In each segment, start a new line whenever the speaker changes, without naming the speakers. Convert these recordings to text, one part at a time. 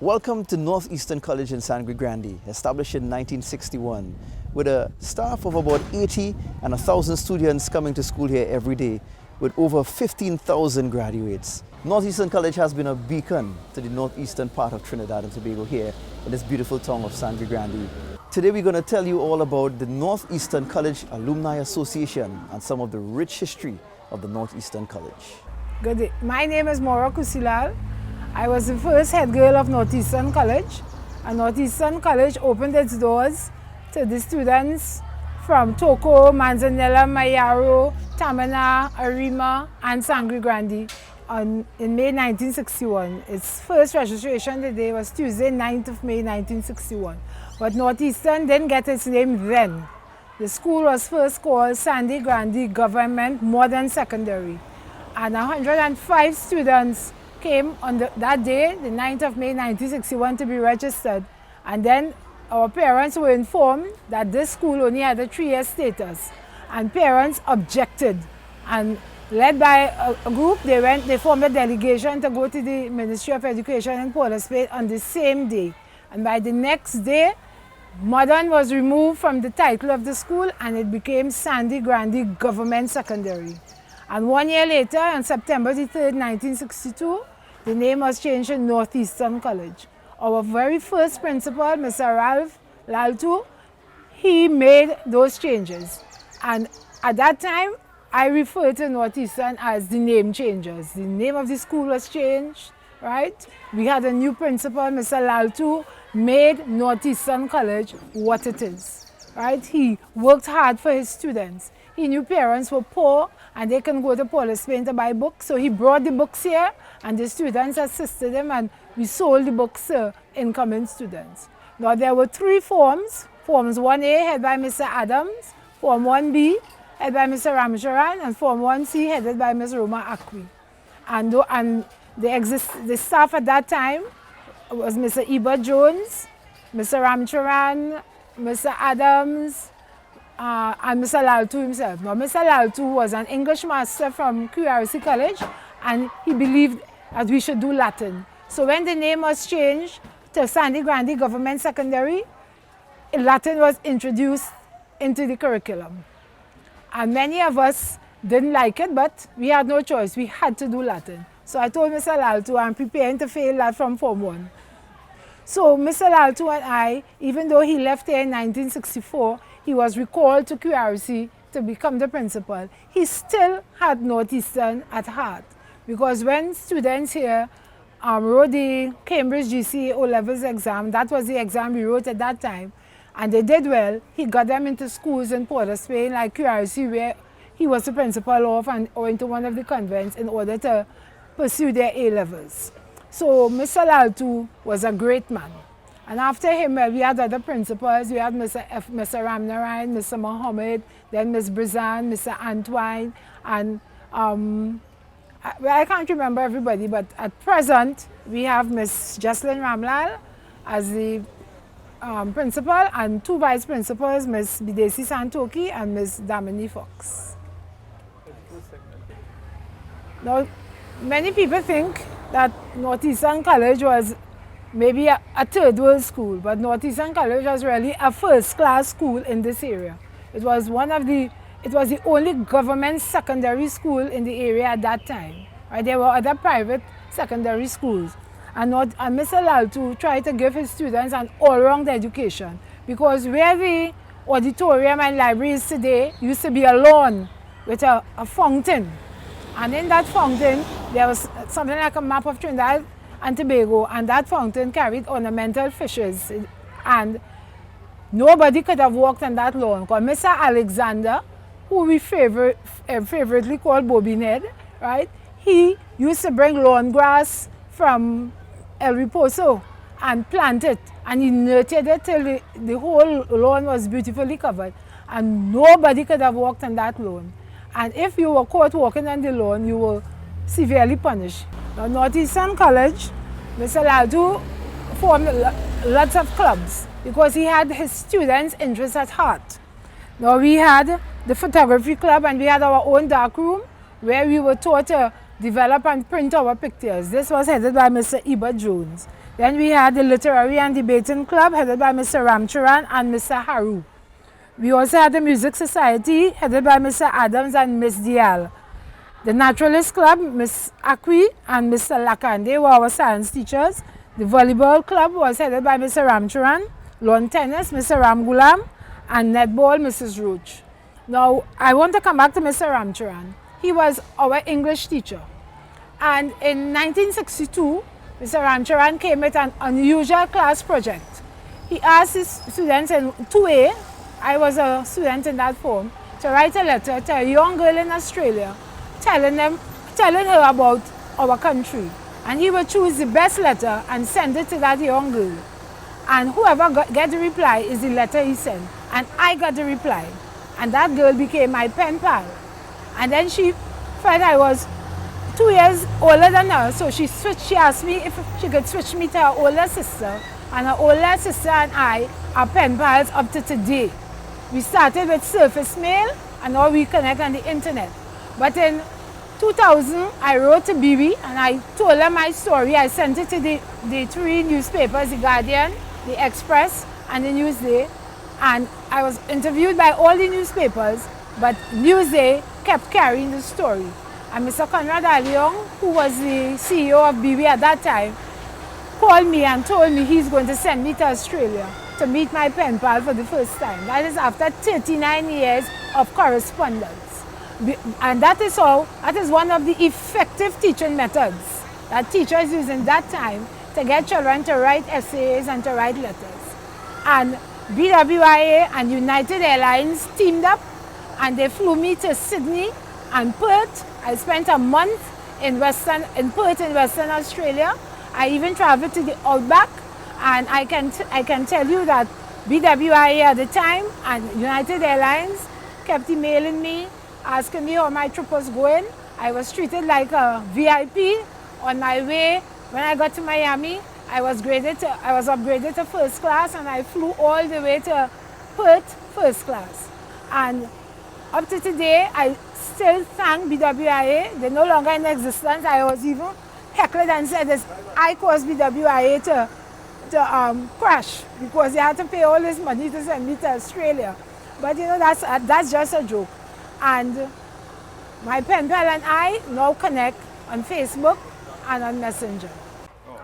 Welcome to Northeastern College in Sangre Grande, established in 1961, with a staff of about 80 and 1,000 students coming to school here every day, with over 15,000 graduates. Northeastern College has been a beacon to the northeastern part of Trinidad and Tobago here in this beautiful town of Sangre Grande. Today we're going to tell you all about the Northeastern College Alumni Association and some of the rich history of the Northeastern College.
Good day. My name is Maura Kusilal. I was the first head girl of Northeastern College, and Northeastern College opened its doors to the students from Toco, Manzanilla, Mayaro, Tamana, Arima, and Sangre Grande in May 1961. Its first registration day was Tuesday, 9th of May 1961. But Northeastern didn't get its name then. The school was first called Sangre Grande Government Modern Secondary, and 105 students came on that day, the 9th of May 1961, to be registered. And then our parents were informed that this school only had a 3-year status, and parents objected. And led by a group, they formed a delegation to go to the Ministry of Education in Port of Spain on the same day. And by the next day, Modern was removed from the title of the school, and it became Sangre Grande Government Secondary. And 1 year later, on September the 3rd, 1962, the name was changed to Northeastern College. Our very first principal, Mr. Ralph Laltu, he made those changes. And at that time, I refer to Northeastern as the name changers. The name of the school was changed, right? We had a new principal, Mr. Laltu, made Northeastern College what it is, right? He worked hard for his students. He knew parents were poor and they can go to Port of Spain to buy books, so he brought the books here and the students assisted him, and we sold the books to incoming students. Now there were 3 forms. Forms 1A headed by Mr. Adams, Form 1B headed by Mr. Ramcharan, and Form 1C headed by Ms. Roma Akwi. And the staff at that time was Mr. Eba Jones, Mr. Ramcharan, Mr. Adams, and Mr. Laltu himself. Now, Mr. Laltu was an English master from QRC College, and he believed that we should do Latin. So when the name was changed to Sangre Grande Government Secondary, Latin was introduced into the curriculum. And many of us didn't like it, but we had no choice. We had to do Latin. So I told Mr. Laltu, I'm preparing to fail that from Form 1. So Mr. Laltu and I, even though he left here in 1964, he was recalled to QRC to become the principal. He still had Northeastern at heart, because when students here wrote the Cambridge GCE O-Levels exam, that was the exam we wrote at that time, and they did well, he got them into schools in Port of Spain, like QRC, where he was the principal of, or into one of the convents in order to pursue their A-levels. So Mr. Laltu was a great man. And after him, we had other principals. We had Mr. Ramnarayan, Mr. Mohammed, then Ms. Brizan, Mr. Antoine, and I can't remember everybody, but at present, we have Ms. Jocelyn Ramlal as the principal, and 2 vice principals, Ms. Bidesi Santoki and Ms. Damini Fox. Now, many people think that Northeastern College was maybe a third world school, but Northeastern College was really a first-class school in this area. It was the only government secondary school in the area at that time. Right? There were other private secondary schools. And Mr. Laltu tried to give his students an all-round education, because where the auditorium and library is today used to be a lawn with a fountain. And in that fountain, there was something like a map of Trinidad and Tobago, and that fountain carried ornamental fishes. And nobody could have walked on that lawn, because Mr. Alexander, who we favorably called Bobby Ned, right? He used to bring lawn grass from El Reposo and plant it, and he nurtured it till the whole lawn was beautifully covered, and nobody could have walked on that lawn. And if you were caught walking on the lawn, you were severely punished. Now, Northeastern College, Mr. Laltu formed lots of clubs because he had his students' interests at heart. Now, we had the photography club, and we had our own dark room where we were taught to develop and print our pictures. This was headed by Mr. Eba Jones. Then we had the Literary and Debating Club headed by Mr. Ramcharan and Mr. Haru. We also had the Music Society headed by Mr. Adams and Miss Dial. The Naturalist Club, Miss Akwi and Mr. Lakan, they were our science teachers. The Volleyball Club was headed by Mr. Ramcharan, Lawn Tennis, Mr. Ram Gulam, and Netball, Mrs. Roach. Now, I want to come back to Mr. Ramcharan. He was our English teacher. And in 1962, Mr. Ramcharan came with an unusual class project. He asked his students in 2A, I was a student in that form, to write a letter to a young girl in Australia telling her about our country. And he would choose the best letter and send it to that young girl. And whoever get the reply is the letter he sent. And I got the reply. And that girl became my pen pal. And then she felt I was 2 years older than her, so she asked me if she could switch me to her older sister. And her older sister and I are pen pals up to today. We started with surface mail, and now we connect on the internet. But in 2000, I wrote to Bibi and I told her my story. I sent it to the 3 newspapers, The Guardian, The Express, and The Newsday. And I was interviewed by all the newspapers, but Newsday kept carrying the story. And Mr. Conrad Aliong, who was the CEO of Bibi at that time, called me and told me he's going to send me to Australia to meet my pen pal for the first time. That is after 39 years of correspondence. And that is one of the effective teaching methods that teachers used in that time to get children to write essays and to write letters. And BWIA and United Airlines teamed up and they flew me to Sydney and Perth. I spent a month in Perth in Western Australia. I even traveled to the Outback, and I can tell you that BWIA at the time and United Airlines kept emailing me, asking me how my trip was going. I was treated like a VIP. On my way, when I got to Miami, I was upgraded to first class, and I flew all the way to Perth first class. And up to today, I still thank BWIA. They're no longer in existence. I was even heckled and said this, I caused BWIA to crash because they had to pay all this money to send me to Australia. But you know, that's just a joke. And my pen pal and I now connect on Facebook and on Messenger.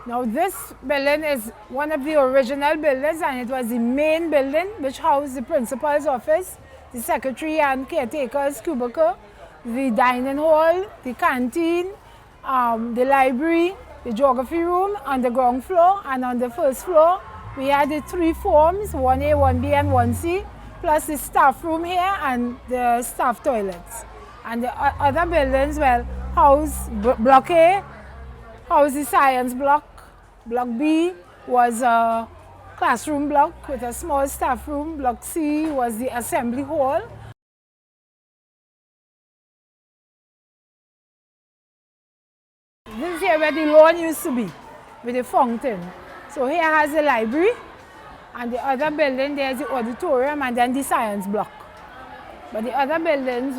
Now this building is one of the original buildings, and it was the main building which housed the principal's office, the secretary and caretaker's cubicle, the dining hall, the canteen, the library, the geography room on the ground floor, and on the first floor we had the 3 forms, 1A, 1B and 1C, plus the staff room here and the staff toilets. And the other buildings, well, house Block A, house the science block. Block B was a classroom block with a small staff room. Block C was the assembly hall. This is here where the lawn used to be, with the fountain. So here has the library, and the other building there's the auditorium, and then the science block. But the other buildings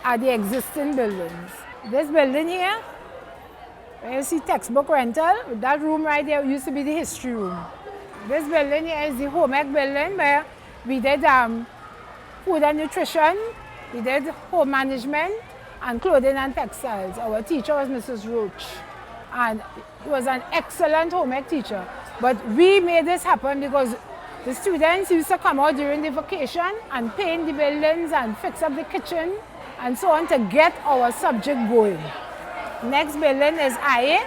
are the existing buildings. This building here, where you see textbook rental, that room right there used to be the history room. This building here is the home ec building where we did food and nutrition, we did home management, and clothing and textiles. Our teacher was Mrs. Roach, and he was an excellent home ec teacher. But we made this happen because the students used to come out during the vacation and paint the buildings and fix up the kitchen and so on to get our subject going. Next building is IA.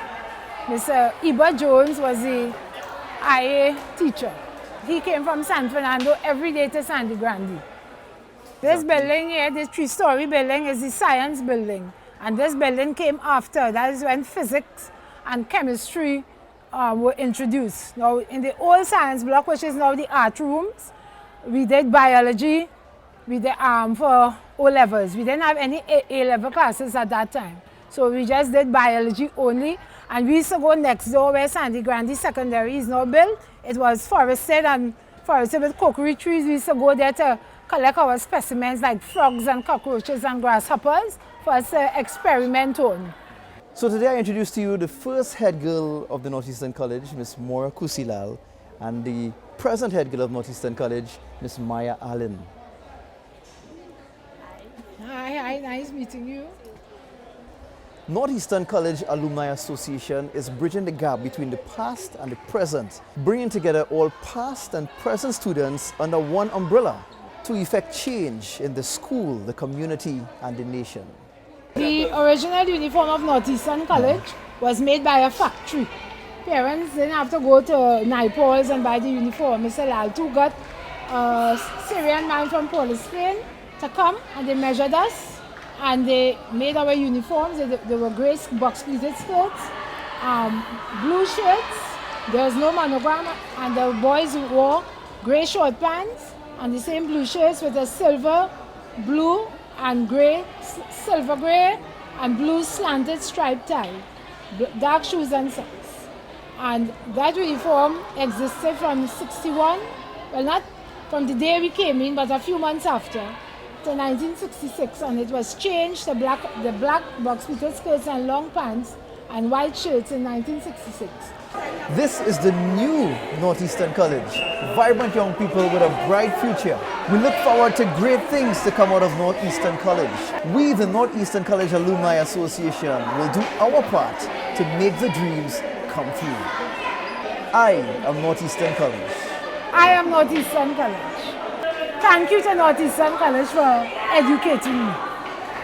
Mr. Iba Jones was the IA teacher. He came from San Fernando every day to Sangre Grande. This building here, this 3-story building, is the science building. And this building came after. That is when physics and chemistry were introduced. Now, in the old science block, which is now the art rooms, we did biology. We did for O-levels. We didn't have any A-level classes at that time. So we just did biology only. And we used to go next door where Sangre Grande Secondary is now built. It was forested with cocoa trees. We used to go there to collect our specimens like frogs and cockroaches and grasshoppers for us to experiment on.
So today I introduce to you the first head girl of the Northeastern College, Miss Maura Kusilal, and the present head girl of Northeastern College, Miss Maya Allen.
Hi, nice meeting you.
Northeastern College Alumni Association is bridging the gap between the past and the present, bringing together all past and present students under one umbrella to effect change in the school, the community, and the nation.
The original uniform of Northeastern College was made by a factory. Parents didn't have to go to Naipals and buy the uniform. Mr. Laltu got a Syrian man from Port Spain to come, and they measured us and they made our uniforms. They were grey box pleated skirts, blue shirts, there was no monogram, and the boys wore grey short pants and the same blue shirts with a silver, blue and grey, silver grey and blue slanted striped tie, dark shoes and socks. And that uniform existed from 61, well, not from the day we came in, but a few months after, to 1966, and it was changed to the black box pleated skirts and long pants and white shirts in 1966.
This is the new Northeastern College. Vibrant young people with a bright future. We look forward to great things to come out of Northeastern College. We, the Northeastern College Alumni Association, will do our part to make the dreams come true. I am Northeastern College.
I am Northeastern College. Thank you to Northeastern College for educating me.